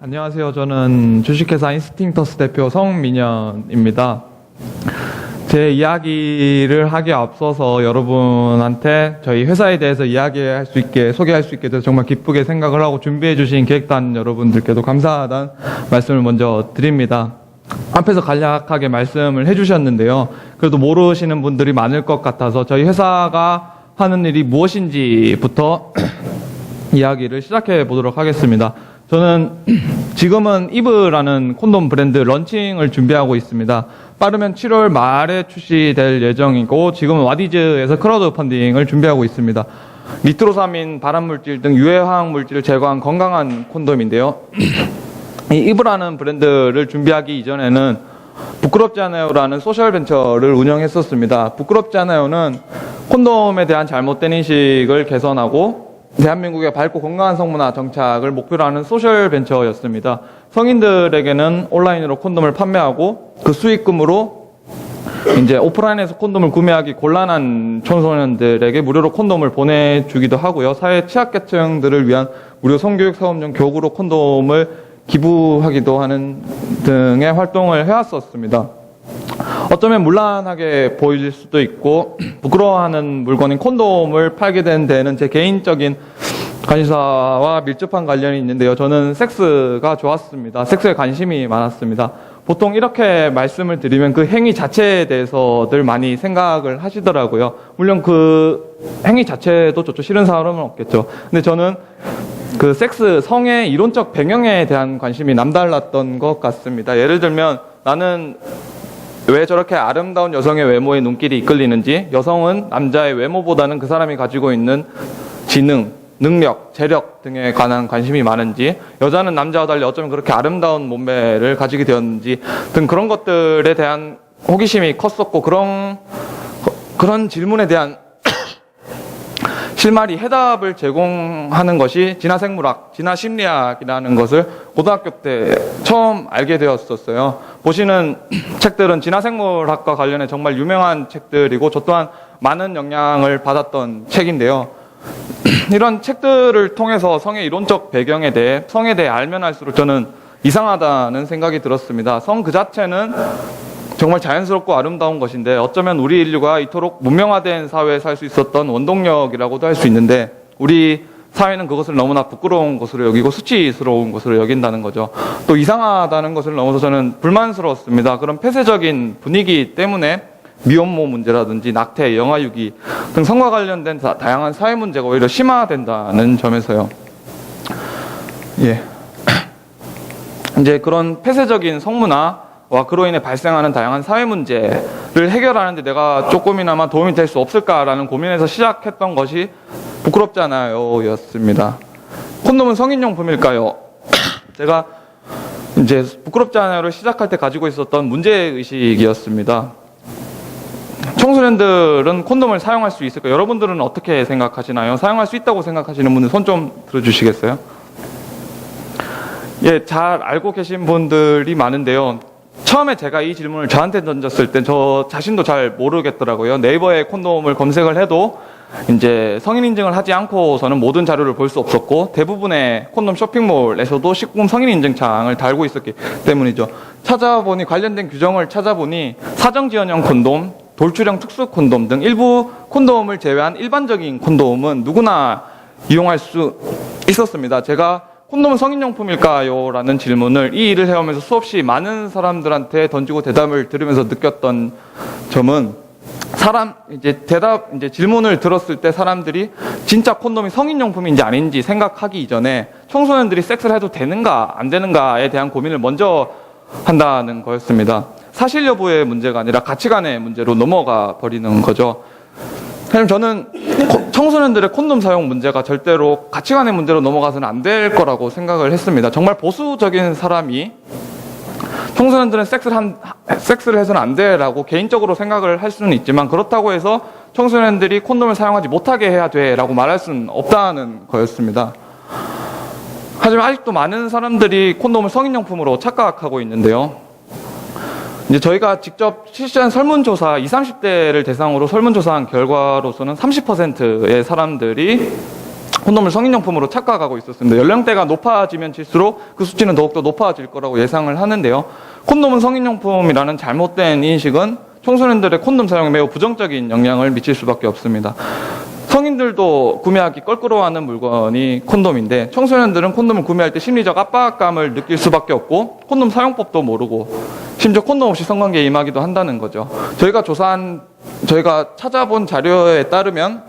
안녕하세요. 저는 주식회사 인스팅터스 대표 성민현입니다. 제 이야기를 하기에 앞서서 여러분한테 저희 회사에 대해서 이야기할 수 있게, 소개할 수 있게 돼서 정말 기쁘게 생각을 하고 준비해 주신 기획단 여러분들께도 감사하다는 말씀을 먼저 드립니다. 앞에서 간략하게 말씀을 해주셨는데요. 그래도 모르시는 분들이 많을 것 같아서 저희 회사가 하는 일이 무엇인지부터 이야기를 시작해 보도록 하겠습니다. 저는 지금은 이브라는 콘돔 브랜드 런칭을 준비하고 있습니다. 빠르면 7월 말에 출시될 예정이고 지금은 와디즈에서 크라우드 펀딩을 준비하고 있습니다. 니트로사민, 발암물질 등 유해화학 물질을 제거한 건강한 콘돔인데요. 이 이브라는 브랜드를 준비하기 이전에는 부끄럽지 않아요라는 소셜 벤처를 운영했었습니다. 부끄럽지 않아요는 콘돔에 대한 잘못된 인식을 개선하고 대한민국의 밝고 건강한 성문화 정착을 목표로 하는 소셜 벤처였습니다. 성인들에게는 온라인으로 콘돔을 판매하고 그 수익금으로 이제 오프라인에서 콘돔을 구매하기 곤란한 청소년들에게 무료로 콘돔을 보내주기도 하고요. 사회 취약계층들을 위한 무료 성교육 사업용 교구로 콘돔을 기부하기도 하는 등의 활동을 해왔었습니다. 어쩌면 문란하게 보일 수도 있고 부끄러워하는 물건인 콘돔을 팔게 된 데는 제 개인적인 관심사와 밀접한 관련이 있는데요. 저는 섹스가 좋았습니다. 섹스에 관심이 많았습니다. 보통 이렇게 말씀을 드리면 그 행위 자체에 대해서들 많이 생각을 하시더라고요. 물론 그 행위 자체도 좋죠. 싫은 사람은 없겠죠. 근데 저는 그 섹스, 성의 이론적 배경에 대한 관심이 남달랐던 것 같습니다. 예를 들면 나는 왜 저렇게 아름다운 여성의 외모에 눈길이 이끌리는지, 여성은 남자의 외모보다는 그 사람이 가지고 있는 지능, 능력, 재력 등에 관한 관심이 많은지, 여자는 남자와 달리 어쩌면 그렇게 아름다운 몸매를 가지게 되었는지 등 그런 것들에 대한 호기심이 컸었고, 그런 질문에 대한 실마리 해답을 제공하는 것이 진화생물학, 진화심리학이라는 것을 고등학교 때 처음 알게 되었었어요. 보시는 책들은 진화생물학과 관련해 정말 유명한 책들이고 저 또한 많은 영향을 받았던 책인데요. 이런 책들을 통해서 성의 이론적 배경에 대해, 성에 대해 알면 알수록 저는 이상하다는 생각이 들었습니다. 성 그 자체는 정말 자연스럽고 아름다운 것인데 어쩌면 우리 인류가 이토록 문명화된 사회에 살 수 있었던 원동력이라고도 할 수 있는데 우리 사회는 그것을 너무나 부끄러운 것으로 여기고 수치스러운 것으로 여긴다는 거죠. 또 이상하다는 것을 넘어서 저는 불만스러웠습니다. 그런 폐쇄적인 분위기 때문에 미혼모 문제라든지 낙태, 영아유기 등 성과 관련된 다양한 사회 문제가 오히려 심화된다는 점에서요. 예. 이제 그런 폐쇄적인 성문화 와 그로 인해 발생하는 다양한 사회 문제를 해결하는데 내가 조금이나마 도움이 될 수 없을까라는 고민에서 시작했던 것이 부끄럽지 않아요 였습니다. 콘돔은 성인용품일까요? 제가 이제 부끄럽지 않아요를 시작할 때 가지고 있었던 문제의식이었습니다. 청소년들은 콘돔을 사용할 수 있을까요? 여러분들은 어떻게 생각하시나요? 사용할 수 있다고 생각하시는 분들 손 좀 들어주시겠어요? 예, 잘 알고 계신 분들이 많은데요. 처음에 제가 이 질문을 저한테 던졌을 때 저 자신도 잘 모르겠더라고요. 네이버에 콘돔을 검색을 해도 이제 성인 인증을 하지 않고서는 모든 자료를 볼 수 없었고 대부분의 콘돔 쇼핑몰에서도 식품 성인 인증창을 달고 있었기 때문이죠. 찾아보니 관련된 규정을 찾아보니 사정지원형 콘돔, 돌출형 특수 콘돔 등 일부 콘돔을 제외한 일반적인 콘돔은 누구나 이용할 수 있었습니다. 제가 콘돔은 성인용품일까요? 라는 질문을 이 일을 해오면서 수없이 많은 사람들한테 던지고 대답을 들으면서 느꼈던 점은 질문을 들었을 때 사람들이 진짜 콘돔이 성인용품인지 아닌지 생각하기 이전에 청소년들이 섹스를 해도 되는가 안 되는가에 대한 고민을 먼저 한다는 거였습니다. 사실 여부의 문제가 아니라 가치관의 문제로 넘어가 버리는 거죠. 사실 저는 청소년들의 콘돔 사용 문제가 절대로 가치관의 문제로 넘어가서는 안 될 거라고 생각을 했습니다. 정말 보수적인 사람이 청소년들은 섹스를 해서는 안 돼라고 개인적으로 생각을 할 수는 있지만 그렇다고 해서 청소년들이 콘돔을 사용하지 못하게 해야 돼라고 말할 수는 없다는 거였습니다. 하지만 아직도 많은 사람들이 콘돔을 성인용품으로 착각하고 있는데요. 이제 저희가 직접 실시한 설문조사 20, 30대를 대상으로 설문조사한 결과로서는 30%의 사람들이 콘돔을 성인용품으로 착각하고 있었습니다. 연령대가 높아지면 질수록 그 수치는 더욱더 높아질 거라고 예상을 하는데요. 콘돔은 성인용품이라는 잘못된 인식은 청소년들의 콘돔 사용에 매우 부정적인 영향을 미칠 수밖에 없습니다. 성인들도 구매하기 껄끄러워하는 물건이 콘돔인데 청소년들은 콘돔을 구매할 때 심리적 압박감을 느낄 수밖에 없고 콘돔 사용법도 모르고 심지어 콘돔 없이 성관계에 임하기도 한다는 거죠. 저희가 찾아본 자료에 따르면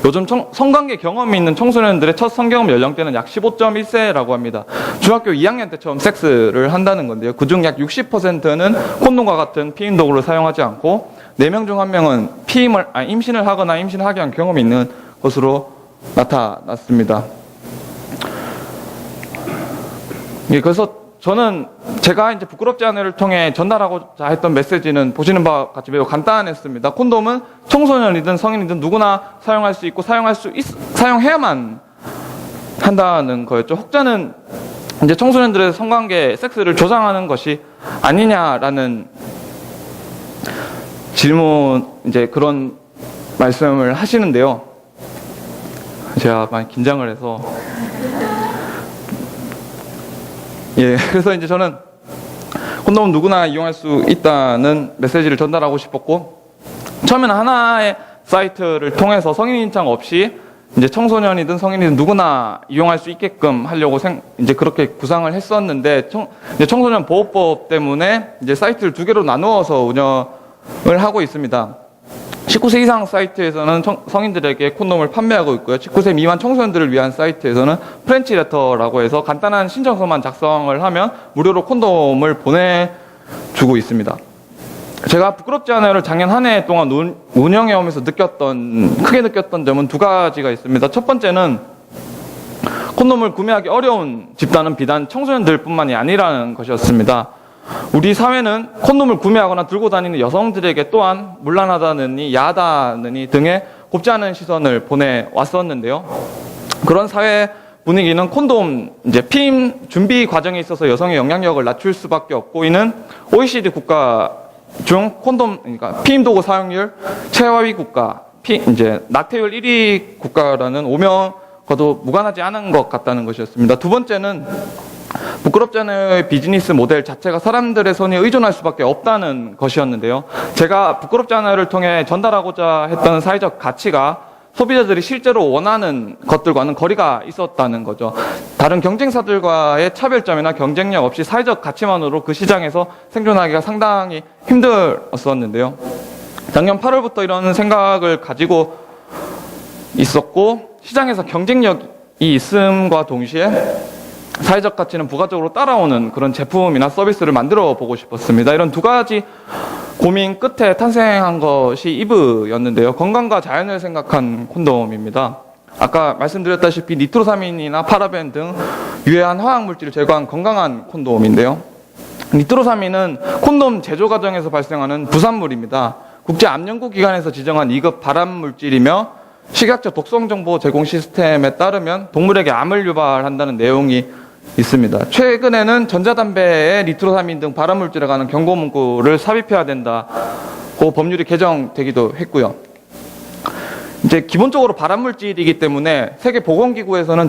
요즘 성관계 경험이 있는 청소년들의 첫 성경험 연령대는 약 15.1세라고 합니다. 중학교 2학년 때 처음 섹스를 한다는 건데요. 그중 약 60%는 콘돔과 같은 피임 도구를 사용하지 않고 4명 중 1명은 임신을 하거나 임신하게 한 경험이 있는 것으로 나타났습니다. 예, 그래서 저는 제가 이제 부끄럽지 않으를 통해 전달하고자 했던 메시지는 보시는 바와 같이 매우 간단했습니다. 콘돔은 청소년이든 성인이든 누구나 사용할 수 있고 사용해야만 한다는 거였죠. 혹자는 이제 청소년들의 성관계 섹스를 조장하는 것이 아니냐라는 질문 이제 그런 말씀을 하시는데요. 제가 많이 긴장을 해서 그래서 이제 저는 콘돔은 누구나 이용할 수 있다는 메시지를 전달하고 싶었고, 처음에는 하나의 사이트를 통해서 성인 인증 없이 이제 청소년이든 성인이든 누구나 이용할 수 있게끔 하려고 이제 그렇게 구상을 했었는데, 이제 청소년 보호법 때문에 이제 사이트를 2개로 나누어서 운영을 하고 있습니다. 19세 이상 사이트에서는 성인들에게 콘돔을 판매하고 있고요. 19세 미만 청소년들을 위한 사이트에서는 프렌치 레터라고 해서 간단한 신청서만 작성을 하면 무료로 콘돔을 보내주고 있습니다. 제가 부끄럽지 않아요를 작년 한 해 동안 운영해 오면서 크게 느꼈던 점은 2가지가 있습니다. 첫 번째는 콘돔을 구매하기 어려운 집단은 비단 청소년들뿐만이 아니라는 것이었습니다. 우리 사회는 콘돔을 구매하거나 들고 다니는 여성들에게 또한 문란하다느니 야하다느니 등의 곱지 않은 시선을 보내왔었는데요. 그런 사회 분위기는 콘돔 이제 피임 준비 과정에 있어서 여성의 영향력을 낮출 수밖에 없고, 이는 OECD 국가 중 콘돔 그러니까 피임 도구 사용률 최하위 국가, 이제 낙태율 1위 국가라는 오명과도 무관하지 않은 것 같다는 것이었습니다. 2번째는 부끄럽지 않아요의 비즈니스 모델 자체가 사람들의 손에 의존할 수밖에 없다는 것이었는데요. 제가 부끄럽지 않아요를 통해 전달하고자 했던 사회적 가치가 소비자들이 실제로 원하는 것들과는 거리가 있었다는 거죠. 다른 경쟁사들과의 차별점이나 경쟁력 없이 사회적 가치만으로 그 시장에서 생존하기가 상당히 힘들었었는데요. 작년 8월부터 이런 생각을 가지고 있었고, 시장에서 경쟁력이 있음과 동시에 사회적 가치는 부가적으로 따라오는 그런 제품이나 서비스를 만들어 보고 싶었습니다. 이런 2가지 고민 끝에 탄생한 것이 이브였는데요. 건강과 자연을 생각한 콘돔입니다. 아까 말씀드렸다시피 니트로사민이나 파라벤 등 유해한 화학물질을 제거한 건강한 콘돔인데요. 니트로사민은 콘돔 제조 과정에서 발생하는 부산물입니다. 국제암연구기관에서 지정한 2급 발암물질이며 식약처 독성정보 제공 시스템에 따르면 동물에게 암을 유발한다는 내용이 있습니다. 최근에는 전자담배에 니트로사민 등 발암물질에 관한 경고 문구를 삽입해야 된다고 법률이 개정되기도 했고요. 이제 기본적으로 발암물질이기 때문에 세계보건기구에서는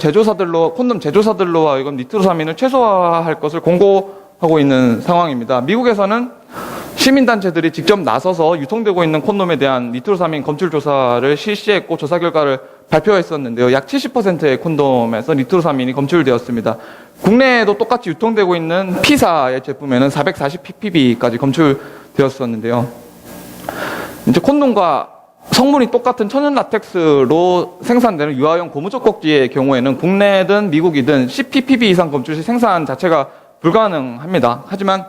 콘돔 제조사들로 하여금 니트로사민을 최소화할 것을 권고하고 있는 상황입니다. 미국에서는 시민단체들이 직접 나서서 유통되고 있는 콘돔에 대한 니트로사민 검출 조사를 실시했고, 조사 결과를 발표했었는데요. 약 70%의 콘돔에서 니트로사민이 검출되었습니다. 국내에도 똑같이 유통되고 있는 P사의 제품에는 440ppb까지 검출되었었는데요. 이제 콘돔과 성분이 똑같은 천연 라텍스로 생산되는 유아용 고무적 꼭지의 경우에는 국내든 미국이든 10ppb 이상 검출 시 생산 자체가 불가능합니다. 하지만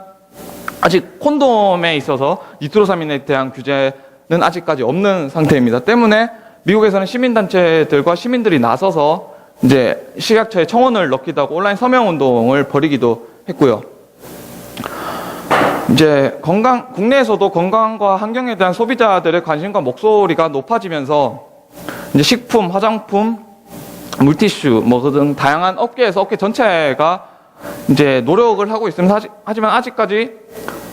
아직 콘돔에 있어서 니트로사민에 대한 규제는 아직까지 없는 상태입니다. 때문에 미국에서는 시민단체들과 시민들이 나서서 이제 식약처에 청원을 넣기도 하고 온라인 서명 운동을 벌이기도 했고요. 이제 국내에서도 건강과 환경에 대한 소비자들의 관심과 목소리가 높아지면서 이제 식품, 화장품, 물티슈 등 다양한 업계에서 업계 전체가 이제 노력을 하고 있습니다. 하지만 아직까지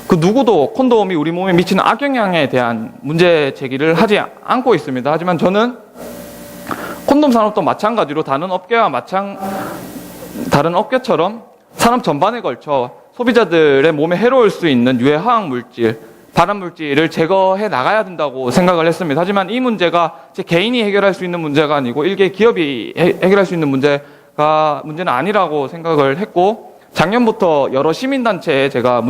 그 누구도 콘돔이 우리 몸에 미치는 악영향에 대한 문제 제기를 하지 않고 있습니다. 하지만 저는 콘돔 산업도 마찬가지로 다른 업계처럼 산업 전반에 걸쳐 소비자들의 몸에 해로울 수 있는 유해 화학 물질, 발암 물질을 제거해 나가야 된다고 생각을 했습니다. 하지만 이 문제가 제 개인이 해결할 수 있는 문제가 아니고 일개 기업이 해결할 수 있는 문제는 아니라고 생각을 했고, 작년부터 여러 시민단체에 제가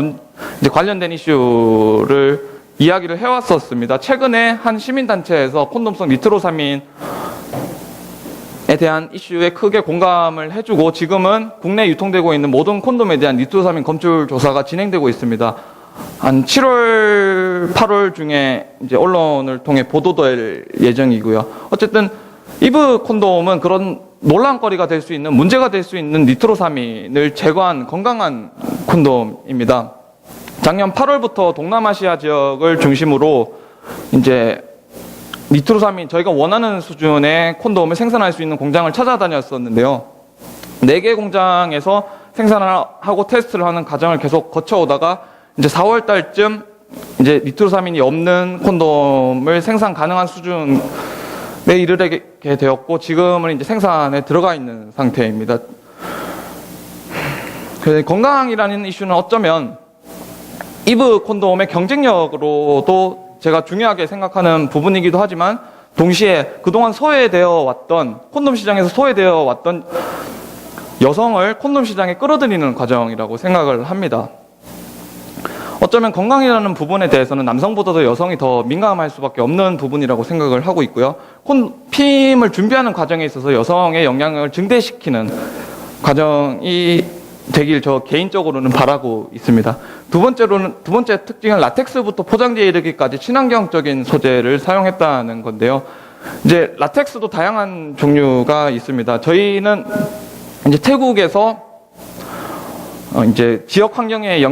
이제 관련된 이슈를 이야기를 해왔었습니다. 최근에 한 시민단체에서 콘돔성 니트로사민에 대한 이슈에 크게 공감을 해주고, 지금은 국내에 유통되고 있는 모든 콘돔에 대한 니트로사민 검출 조사가 진행되고 있습니다. 한 7월, 8월 중에 이제 언론을 통해 보도될 예정이고요. 어쨌든 이브 콘돔은 그런 논란거리가 될 수 있는, 문제가 될 수 있는 니트로사민을 제거한 건강한 콘돔입니다. 작년 8월부터 동남아시아 지역을 중심으로 이제 니트로사민, 저희가 원하는 수준의 콘돔을 생산할 수 있는 공장을 찾아다녔었는데요. 4개 공장에서 생산하고 테스트를 하는 과정을 계속 거쳐오다가 이제 4월 달쯤 이제 니트로사민이 없는 콘돔을 생산 가능한 수준에 이르게 되었고, 지금은 이제 생산에 들어가 있는 상태입니다. 건강이라는 이슈는 어쩌면 이브 콘돔의 경쟁력으로도 제가 중요하게 생각하는 부분이기도 하지만, 동시에 그동안 소외되어 왔던, 콘돔 시장에서 소외되어 왔던 여성을 콘돔 시장에 끌어들이는 과정이라고 생각을 합니다. 어쩌면 건강이라는 부분에 대해서는 남성보다도 여성이 더 민감할 수밖에 없는 부분이라고 생각을 하고 있고요. 피임을 준비하는 과정에 있어서 여성의 영향을 증대시키는 과정이 되길 저 개인적으로는 바라고 있습니다. 두 번째 특징은 라텍스부터 포장지에 이르기까지 친환경적인 소재를 사용했다는 건데요. 이제 라텍스도 다양한 종류가 있습니다. 저희는 이제 태국에서 이제 지역 환경에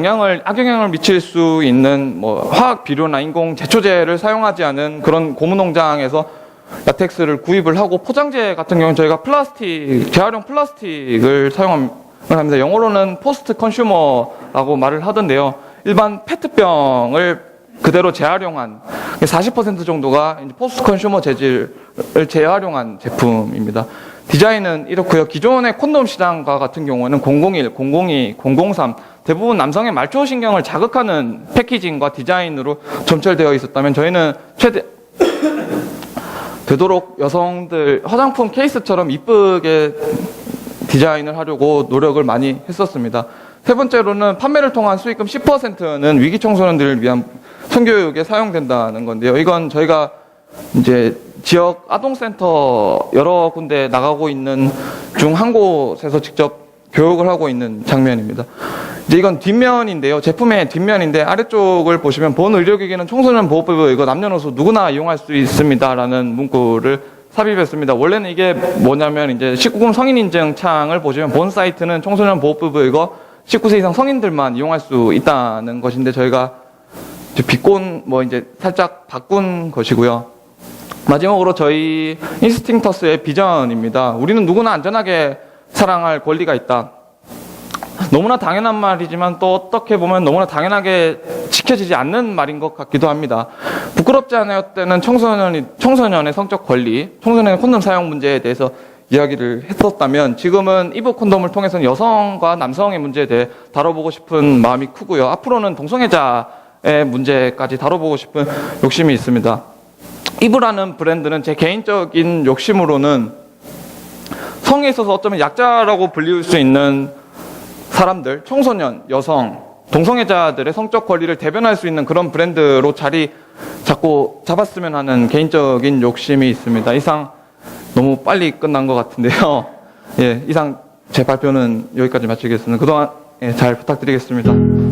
악영향을 미칠 수 있는 화학 비료나 인공 제초제를 사용하지 않은 그런 고무 농장에서 라텍스를 구입을 하고, 포장재 같은 경우는 저희가 재활용 플라스틱을 사용합니다. 영어로는 포스트 컨슈머라고 말을 하던데요. 일반 페트병을 그대로 재활용한 40% 정도가 포스트 컨슈머 재질을 재활용한 제품입니다. 디자인은 이렇고요. 기존의 콘돔 시장과 같은 경우는 001, 002, 003 대부분 남성의 말초신경을 자극하는 패키징과 디자인으로 점철되어 있었다면, 저희는 되도록 여성들 화장품 케이스처럼 이쁘게 디자인을 하려고 노력을 많이 했었습니다. 세 번째로는 판매를 통한 수익금 10%는 위기 청소년들을 위한 성교육에 사용된다는 건데요. 이건 저희가 이제 지역 아동센터 여러 군데 나가고 있는 중 한 곳에서 직접 교육을 하고 있는 장면입니다. 이제 이건 뒷면인데요. 제품의 뒷면인데, 아래쪽을 보시면 본 의료기기는 청소년 보호법에 이거 남녀노소 누구나 이용할 수 있습니다라는 문구를 삽입했습니다. 원래는 이게 뭐냐면, 이제 19금 성인 인증 창을 보시면 본 사이트는 청소년 보호법에 이거 19세 이상 성인들만 이용할 수 있다는 것인데, 저희가 이제 살짝 바꾼 것이고요. 마지막으로 저희 인스팅터스의 비전입니다. 우리는 누구나 안전하게 사랑할 권리가 있다. 너무나 당연한 말이지만 또 어떻게 보면 너무나 당연하게 지켜지지 않는 말인 것 같기도 합니다. 부끄럽지 않았다는 청소년의 성적 권리, 청소년의 콘돔 사용 문제에 대해서 이야기를 했었다면, 지금은 이브 콘돔을 통해서는 여성과 남성의 문제에 대해 다뤄보고 싶은 마음이 크고요. 앞으로는 동성애자의 문제까지 다뤄보고 싶은 욕심이 있습니다. 이브라는 브랜드는 제 개인적인 욕심으로는 성에 있어서 어쩌면 약자라고 불릴 수 있는 사람들, 청소년, 여성, 동성애자들의 성적 권리를 대변할 수 있는 그런 브랜드로 자리 잡았으면 하는 개인적인 욕심이 있습니다. 이상 너무 빨리 끝난 것 같은데요. 예, 이상 제 발표는 여기까지 마치겠습니다. 그동안 잘 부탁드리겠습니다.